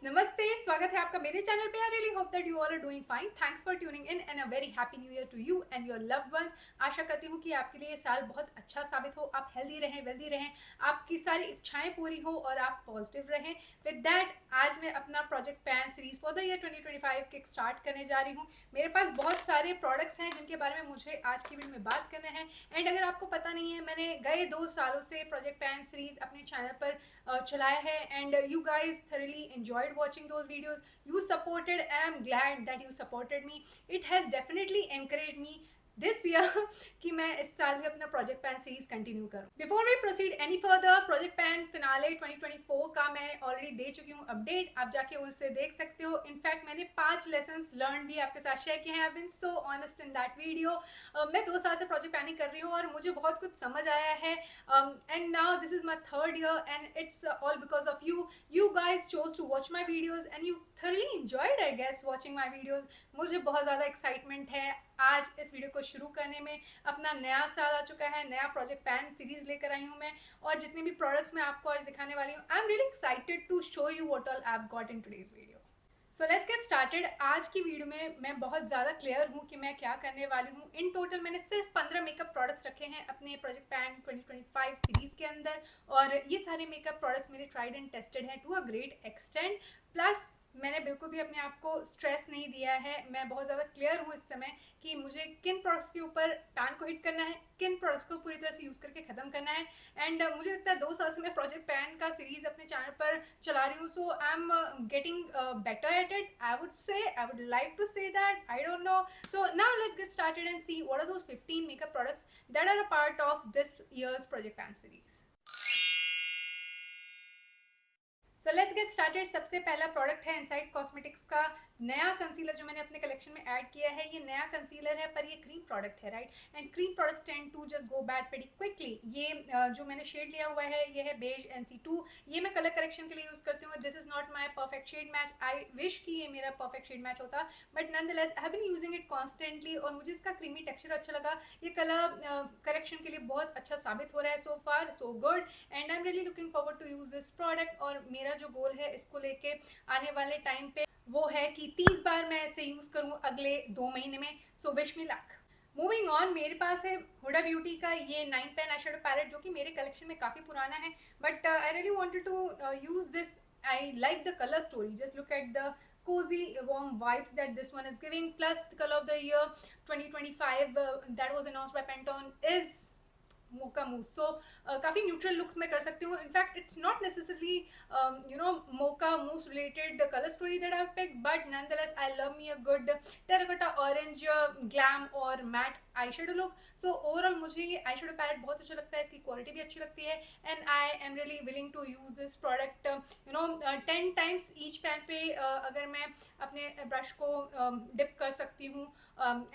नमस्ते, स्वागत है आपका मेरे चैनल पे। I really hope that you all are doing fine. Thanks for tuning in and a very happy new year to you and your loved ones. आशा करती हूँ कि आपके लिए ये साल बहुत अच्छा साबित हो, आप हेल्दी रहें, वेल्दी रहें, आपकी सारी इच्छाएं पूरी हो और आप पॉजिटिव रहें। विद दैट आज मैं अपना project pan series for the year 2025 kick start करने जा रही हूँ। मेरे पास बहुत सारे प्रोडक्ट्स हैं जिनके बारे में मुझे आज की वीडियो में बात करना है। एंड अगर आपको पता नहीं है, मैंने गए 2 सालों से प्रोजेक्ट पैन सीरीज अपने चैनल पर चलाया है and you guys thoroughly enjoyed watching those videos. You supported. I am glad that you supported me. It has definitely encouraged me this year कि मैं इस साल भी अपना प्रोजेक्ट पैन सीरीज कंटिन्यू करूं। Before we proceed any further, project pan finale 2024 का मैं already दे चुकी हूं अपडेट, आप जाके उसे देख सकते हो। इनफैक्ट मैंने 5 लेसन्स लर्न भी आपके साथ शेयर किए हैं। I been so honest in that video. मैं 2 साल से प्रोजेक्ट पैनिंग कर रही हूँ और मुझे बहुत कुछ समझ आया है। And now this is my 3rd year and it's all because of you. You guys chose to watch my videos and you thoroughly enjoyed I guess watching my videos. मुझे बहुत ज़्यादा एक्साइटमेंट है आज इस वीडियो को शुरू करने में। अपना नया साल आ चुका है, नया प्रोजेक्ट पैन सीरीज लेकर आई हूँ मैं, और जितने भी प्रोडक्ट्स मैं आपको आज दिखाने वाली हूँ, I am really excited to show you what all I have got in today's video. So let's get started. आज की वीडियो में मैं बहुत ज़्यादा क्लियर हूँ कि मैं क्या करने वाली हूँ। इन टोटल मैंने सिर्फ 15 मेकअप प्रोडक्ट्स रखे हैं अपने प्रोजेक्ट पैन 2025 सीरीज के अंदर, और ये सारे मेकअप प्रोडक्ट्स मेरे ट्राइड एंड टेस्टेड हैं to a great extent. Plus मैंने बिल्कुल भी अपने आप को स्ट्रेस नहीं दिया है। मैं बहुत ज़्यादा क्लियर हूँ इस समय कि मुझे किन प्रोडक्ट्स के ऊपर पैन को हिट करना है, किन प्रोडक्ट्स को पूरी तरह से यूज़ करके ख़त्म करना है। एंड मुझे लगता है 2 साल से मैं प्रोजेक्ट पैन का सीरीज़ अपने चैनल पर चला रही हूँ, so I am getting better at it. I would say, I would like to say that, I don't know. So now let's get started and see what are those 15 makeup products that are a part of this year's project pan series. So let's get started. सबसे पहला product है inside cosmetics का नया concealer जो मैंने अपने collection में add किया है। ये नया कंसीलर है पर ये क्रीम प्रोडक्ट है, right? And cream products tend to just go bad very quickly. ये जो मैंने शेड लिया हुआ है ये है बेज NC2। ये मैं कलर करेक्शन के लिए यूज़ करती हूँ। This is not my perfect shade match. I wish कि ये मेरा परफेक्ट शेड मैच होता, but nonetheless I have been using it constantly और मुझे इसका क्रीमी टेक्सचर अच्छा लगा। ये कलर करेक्शन के लिए बहुत अच्छा साबित हो रहा है। So far so good and I am really looking forward to use this product. और मेरा जो गोल है इसको लेके आने वाले टाइम पे वो है कि 30 बार मैं इसे यूज़ करूँ अगले 2 महीने में। So wish me luck. Moving on, मेरे पास है हुडा ब्यूटी का ये 9 पेन आई शेडो पैलेट जो कि मेरे कलेक्शन में काफ़ी पुराना है, but I really wanted to use this. I like the colour story, just look at the cozy warm vibes that this one is giving. Plus color of the year 2025 that was announced by Pantone is mocha mousse. So काफ़ी neutral looks में कर सकती हूँ। In fact it's not necessarily you know mocha mousse related colour story that I have picked, but nonetheless I love me a good terracotta orange glam और matte eye shadow look. So overall मुझे ये आई shadow palette बहुत अच्छा लगता है, इसकी quality भी अच्छी लगती है and I am really willing to use this product you know 10 times each pan पे। अगर मैं अपने ब्रश को डिप कर सकती हूँ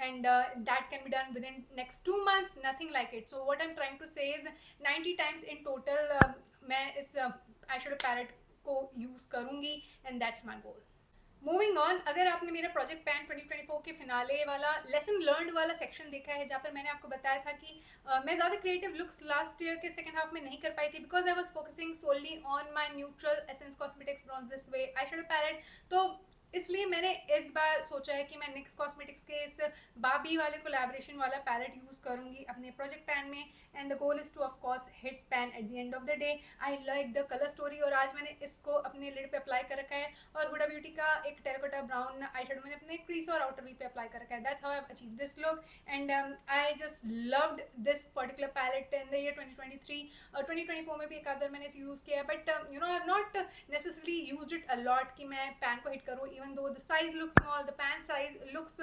and that can be done within next 2 months, nothing like it. So what I'm trying to say is 90 times in total मैं इस eyeshadow palette को यूज़ करूँगी and that's my goal. Moving on, अगर आपने मेरा प्रोजेक्ट पैन 2024 के finale वाला lesson learned वाला सेक्शन देखा है जहाँ पर मैंने आपको बताया था कि मैं ज़्यादा क्रिएटिव लुक्स लास्ट ईयर के सेकंड हाफ में नहीं कर पाई थी because I was focusing solely on my neutral essence cosmetics bronze this way eye shadow palette. तो इसलिए मैंने इस बार सोचा है कि मैं NYX कॉस्मेटिक्स के इस बाबी वाले कोलैबोरेशन वाला पैलेट यूज़ करूँगी अपने प्रोजेक्ट पैन में and the goal is two of course hit pan at the end of the day. I like the colour story और आज मैंने इसको अपने लिड पे अप्लाई कर रखा है और हुडा ब्यूटी का एक टेराकोटा ब्राउन आई शेडो मैंने अपने क्रीज और आउटर वी पे अप्लाई कर रखा है। That's how I have achieve this look and I just loved this particular palette in the year 2023। 2024 में भी एक आधर मैंने इसे यूज़ किया है, but you know I have not necessarily used it a lot कि मैं पैन को हिट करूँ। even though the size looks small, the pan size looks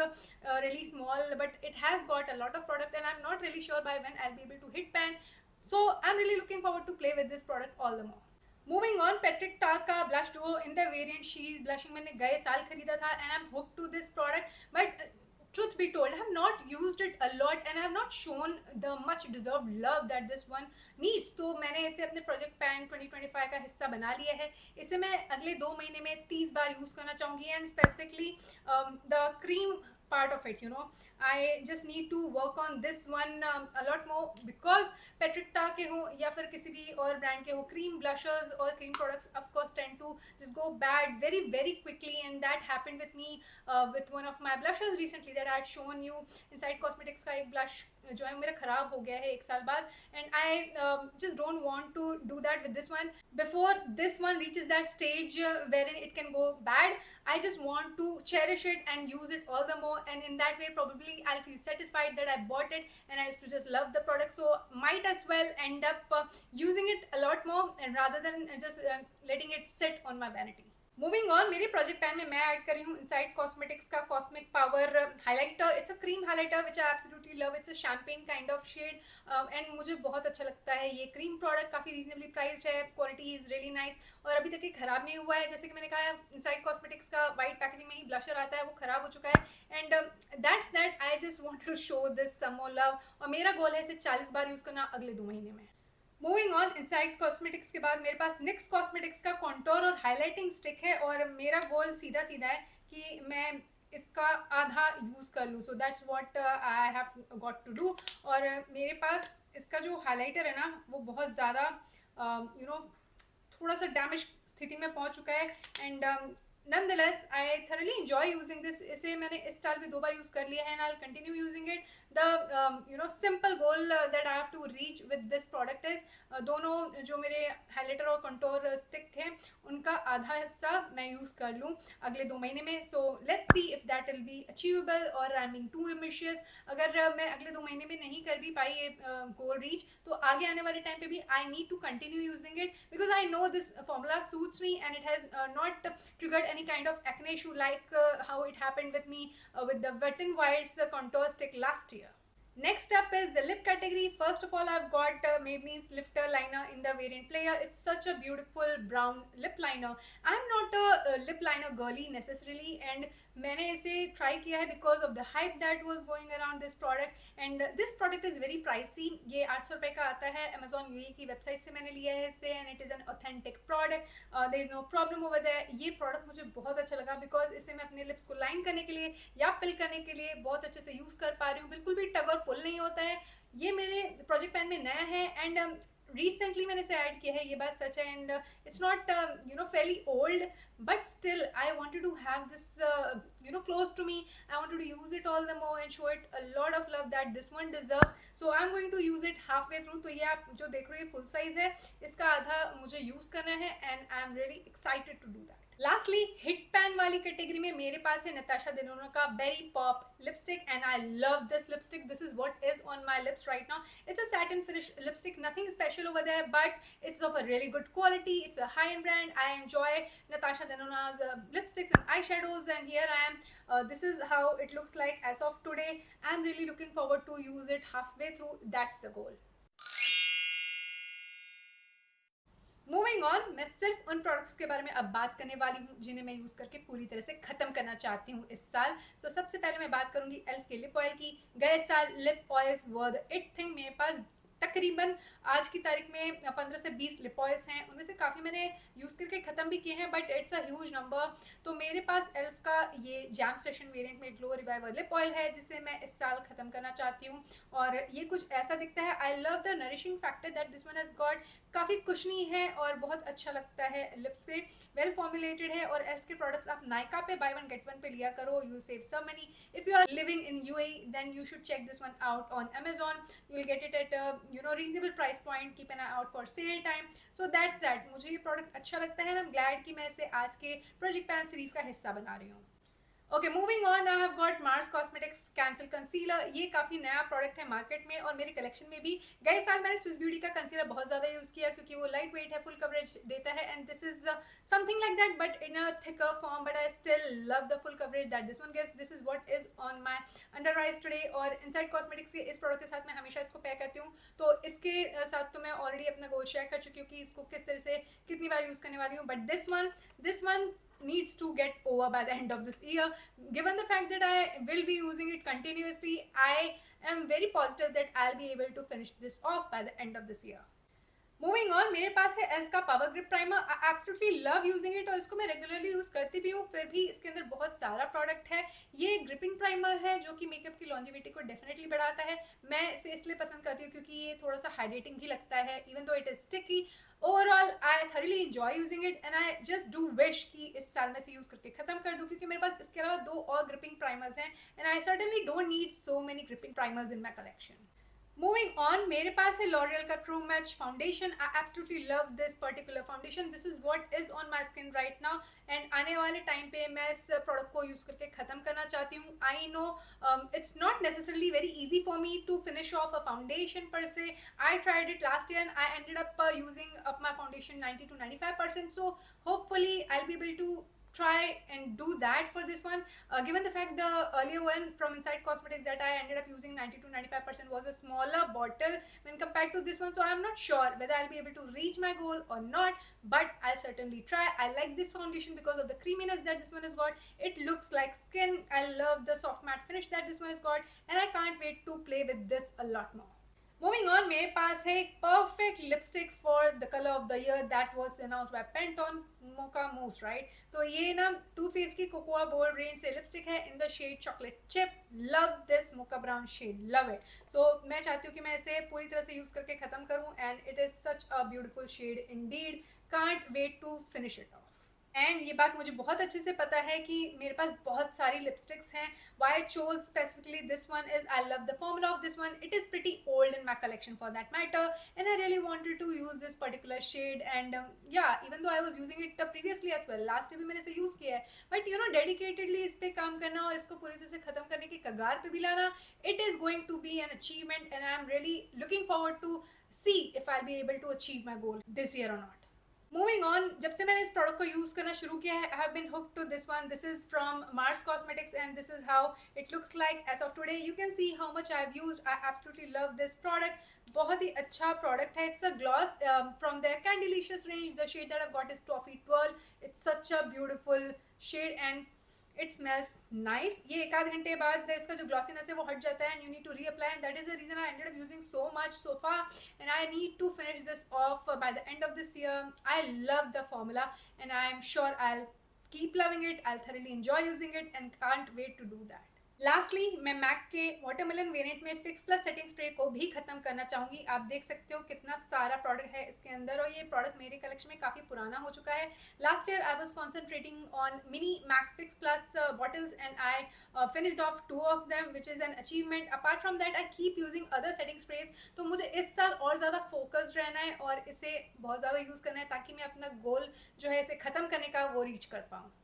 really small, but it has got a lot of product and I'm not really sure by when I'll be able to hit pan. So I'm really looking forward to play with this product all the more. Moving on, Patrick Ta का blush duo in the variant she's blushing मैंने गए साल खरीदा था and I am hooked to this product, but truth be told I have not used it a lot and I have not shown the much deserved love that this one needs. तो मैंने इसे अपने project pan 2025 का हिस्सा बना लिया है। इसे मैं अगले 2 महीने में 30 बार यूज़ करना चाहूँगी and specifically the cream part of it, you know. I just need to work on this one a lot more, because पेट्रिक्टा के हो या फिर किसी भी और ब्रांड के हो, क्रीम ब्लशर्स और cream products of course tend to just go bad very very quickly, and that happened with me with one of my blushes recently that I had shown you. Inside Cosmetics का एक blush जो है मेरा खराब हो गया है 1 साल बाद, and I just don't want to do that with this one. Before this one reaches that stage wherein it can go bad, I just want to cherish it and use it all the more, and in that way probably I'll feel satisfied that I bought it and I used to just love the product. So might as well end up using it a lot more, and rather than just letting it sit on my vanity. Moving on, मेरे project pan में मैं add कर रही हूँ inside cosmetics का cosmic power highlighter. It's a cream highlighter which I absolutely love. It's a champagne kind of shade, and मुझे बहुत अच्छा लगता है ये क्रीम प्रोडक्ट. काफ़ी रीजनेबली प्राइस्ड है, क्वालिटी इज़ रियली नाइस, और अभी तक ये खराब नहीं हुआ है. जैसे कि मैंने कहा, इनसाइड कॉस्मेटिक्स का वाइट पैकेजिंग में ही ब्लशर आता है, वो खराब हो चुका है, and that's that. I just want to show this some more love, और मेरा गोल है इसे 40 बार यूज़ करना अगले 2 महीने में. मूविंग ऑन, इनसाइड कॉस्मेटिक्स के बाद मेरे पास NYX कॉस्मेटिक्स का कॉन्टोर और हाईलाइटिंग स्टिक है, और मेरा गोल सीधा सीधा है कि मैं इसका आधा यूज़ कर लूँ. So that's what I have got to do. और मेरे पास इसका जो हाईलाइटर है ना, वो बहुत ज़्यादा यू नो थोड़ा सा डैमेज स्थिति में पहुँच चुका है, and nonetheless I thoroughly enjoy using this. इसे मैंने इस साल भी 2 बार यूज़ कर लिया है, and I'll continue using it. The simple goal that I have to reach with this product is दोनों जो मेरे हाइलाइटर और कंटोर स्टिक हैं उनका आधा हिस्सा मैं यूज़ कर लूँ अगले 2 महीने में. So let's see if that will be achievable और I am being too ambitious. अगर मैं अगले 2 महीने में नहीं कर भी पाई ये गोल रीच, तो आगे आने वाले टाइम पे भी I need to continue using it, because I know this formula suits me and it has not triggered any kind of acne issue like how it happened with me with the Wet n Wild's contour stick last year. Next up is the lip category. First of all, I've got Maybelline's Lifter liner in the variant Player. It's such a beautiful brown lip liner. I'm not a lip liner girly necessarily, and मैंने इसे try किया है because of the hype that was going around this product, and this product is very pricey. ये 800 रुपये का आता है. Amazon UA की वेबसाइट से मैंने लिया है इसे, and it is an authentic product. There is no problem over there. ये प्रोडक्ट मुझे बहुत अच्छा लगा बिकॉज इसे मैं अपने लिप्स को लाइन करने के लिए या फिल करने के लिए बहुत अच्छे से यूज़ कर पा रही हूँ. बिल्कुल भी टग और पुल नहीं होता है. ये मेरे प्रोजेक्ट पैन में नया है, एंड रिसेंटली मैंने इसे ऐड किया है, ये बात सच है, and it's not Fairlie old, but still I wanted to have this close to me. I wanted to use it all the more and show it a lot of love that this one deserves. So I'm going to use it halfway through. तो ये आप जो देख रहे हो full size है, इसका आधा मुझे यूज करना है, and I'm really excited to do that. Lastly, hit pan वाली कैटेगरी में मेरे पास है नताशा डेनोना का berry pop lipstick, and I love this lipstick. This is what is on my lips right now. It's a satin finish lipstick, nothing special over there, but it's of a really good quality. It's a high end brand. I enjoy Natasha Denona's lipsticks and eyeshadows, and here I am. This is how it looks like as of today. I'm really looking forward to use it halfway through. That's the goal. Moving on, मैं सिर्फ उन products के बारे में अब बात करने वाली हूँ जिन्हें मैं यूज़ करके पूरी तरह से ख़त्म करना चाहती हूँ इस साल. सो सबसे पहले मैं बात करूँगी एल्फ के लिप ऑयल की. गए साल lip oils were the it thing. मेरे पास तकरीबन आज की तारीख में 15 से 20 लिप ऑयल्स हैं. उनमें से काफ़ी मैंने यूज़ करके ख़त्म भी किए हैं, but it's a huge number. तो मेरे पास एल्फ का ये जैम सेशन वेरिएंट में ग्लो रिवाइवर लिप ऑयल है, जिसे मैं इस साल ख़त्म करना चाहती हूँ. और ये कुछ ऐसा दिखता है. आई love the nourishing factor that this one has got. काफ़ी कुशनी है और बहुत अच्छा लगता है लिप्स पे. वेल फॉर्मुलेटेड है, और एल्फ के प्रोडक्ट्स आप नायका पे बाय वन गेट वन पे लिया करो. You will save some money. If you are living in UAE, then you should check this one out on Amazon. You will get it at reasonable price point. Keep an eye out for sale time. So that's that. मुझे ये product अच्छा लगता है, and I'm glad कि मैं इसे आज के प्रोजेक्ट पैन सीरीज का हिस्सा बना रही हूँ. Okay, moving on, I have got Mars cosmetics cancel concealer. ये काफ़ी नया प्रोडक्ट है मार्केट में, और मेरे कलेक्शन में भी. गए साल मैंने स्विस ब्यूटी का कंसीलर बहुत ज़्यादा यूज़ किया क्योंकि वो लाइट वेट है, फुल कवरेज देता है, and this is something like that but in a thicker form. But I still love the full coverage that this one gives. This is what is on my under eyes today. और inside cosmetics के इस product के साथ मैं हमेशा इसको pack करती हूँ. तो इसके साथ तो मैं ऑलरेडी अपना गोल शेयर कर चुकी हूँ कि इसको किस तरह से कितनी बार यूज़ करने वाली हूँ. But this one needs to get over by the end of this year. Given the fact that I will be using it continuously, I am very positive that I'll be able to finish this off by the end of this year. Moving on, मेरे पास है elf का power grip primer. I absolutely love using it और इसको मैं regularly use करती भी हूँ, फिर भी इसके अंदर बहुत सारा प्रोडक्ट है। ये ग्रिपिंग प्राइमर है जो कि मेकअप की लॉन्जिविटी को डेफिनेटली बढ़ाता है। मैं इसे इसलिए पसंद करती हूँ क्योंकि ये थोड़ा सा हाइड्रेटिंग भी लगता है, even though it is sticky. Overall I thoroughly enjoy using it and I just do wish कि इस साल में से यूज करके खत्म कर दूं, क्योंकि मेरे पास इसके अलावा 2 और ग्रिपिंग प्राइमर्स हैं and I certainly don't need so many gripping primers in my collection. Moving on, मेरे पास है लॉरियल का true match foundation. I absolutely love this particular foundation. This is what is on my skin right now and आने वाले time पे मैं इस product को यूज करके खत्म करना चाहती हूँ। I know it's not necessarily very easy for me to finish off a foundation per se. I tried it last year and I ended up using up my foundation 90 to 95%, so hopefully I'll be able to try and do that for this one. Given the fact the earlier one from Inside Cosmetics that I ended up using 90 to 95% was a smaller bottle when compared to this one, so I'm not sure whether I'll be able to reach my goal or not, but I'll certainly try. I like this foundation because of the creaminess that this one has got. It looks like skin. I love the soft matte finish that this one has got and I can't wait to play with this a lot more. Moving on, मेरे पास है एक perfect lipstick for the colour of the year that was announced by Pantone, mocha mousse, right. तो ये ना Too Faced की cocoa bold range से lipstick है in the shade chocolate chip. Love this mocha brown shade, love it. So मैं चाहती हूँ कि मैं इसे पूरी तरह से यूज करके खत्म करूँ and it is such a beautiful shade indeed. Can't wait to finish it off. And ये बात मुझे बहुत अच्छे से पता है कि मेरे पास बहुत सारी लिपस्टिक्स हैं। Why I chose specifically this one is I love the formula of this one. It is pretty old in my collection for that matter, and I really wanted to use this particular shade. And yeah, even though I was using it previously as well, last year भी मैंने इसे use किया है, but you know dedicatedly इस पे काम करना और इसको पूरी तरह से खत्म करने की कगार पे भी लाना, it is going to be an achievement, and I am really looking forward to see if I'll be able to achieve my goal this year or not. Moving on, जब से मैंने इस प्रोडक्ट को यूज करना शुरू किया है I have been hooked to this one. This is from Mars Cosmetics and this is how it looks like as of today. You can see how much I have used. I absolutely love this product. बहुत ही अच्छा product है। It's a gloss from the Candylicious range. The shade that I got is toffee 12। It's such a beautiful shade and it smells nice. ये एक आध घंटे बाद इसका जो ग्लॉसीनेस है वो हट जाता है and you need to reapply and that is the reason I ended up using so much so far and I need to finish this off by the end of this year. I love the formula and I am sure I keep loving it. I'll thoroughly enjoy using it and can't wait to do that. Lastly मैं Mac के watermelon variant में fix plus setting spray को भी खत्म करना चाहूंगी। आप देख सकते हो कितना सारा प्रोडक्ट है इसके अंदर और ये प्रोडक्ट मेरे कलेक्शन में काफ़ी पुराना हो चुका है। Last year I was concentrating on mini MAC fix plus bottles and I finished off 2 of them which is an achievement. Apart from that I keep using other setting sprays. तो मुझे इस साल और ज़्यादा फोकस्ड रहना है और इसे बहुत ज़्यादा यूज़ करना है ताकि मैं अपना गोल जो है इसे ख़त्म करने का वो रीच कर पाऊँ।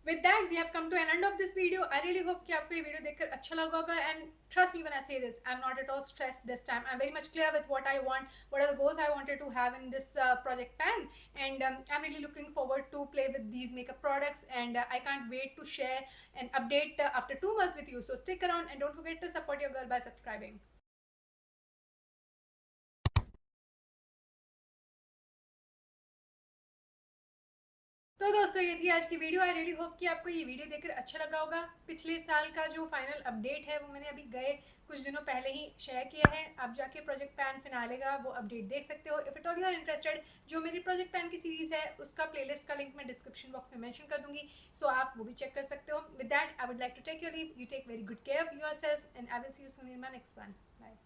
With that, we have come to an end of this video. I really hope कि आपको ये वीडियो देखकर अच्छा लगा होगा and trust me when I say this, I'm not at all stressed this time. I'm very much clear with what I want, what are the goals I wanted to have in this project pan, and I'm really looking forward to play with these makeup products and I can't wait to share an update after 2 months with you. So stick around and don't forget to support your girl by subscribing. तो दोस्तों ये थी आज की video. आई really hope कि आपको ये video देखकर अच्छा लगा होगा। पिछले साल का जो फाइनल अपडेट है वो मैंने अभी गए कुछ दिनों पहले ही शेयर किया है। आप जाके प्रोजेक्ट पैन फिनाले का वो अपडेट देख सकते हो। If it all you are interested, जो मेरी प्रोजेक्ट पैन की सीरीज है उसका प्लेलिस्ट का लिंक मैं डिस्क्रिप्शन बॉक्स में मेंशन कर दूंगी, सो आप वो भी चेक कर सकते हो। With that I would like to take your leave. You take very good care of your self and I will see you soon in my next one. Bye.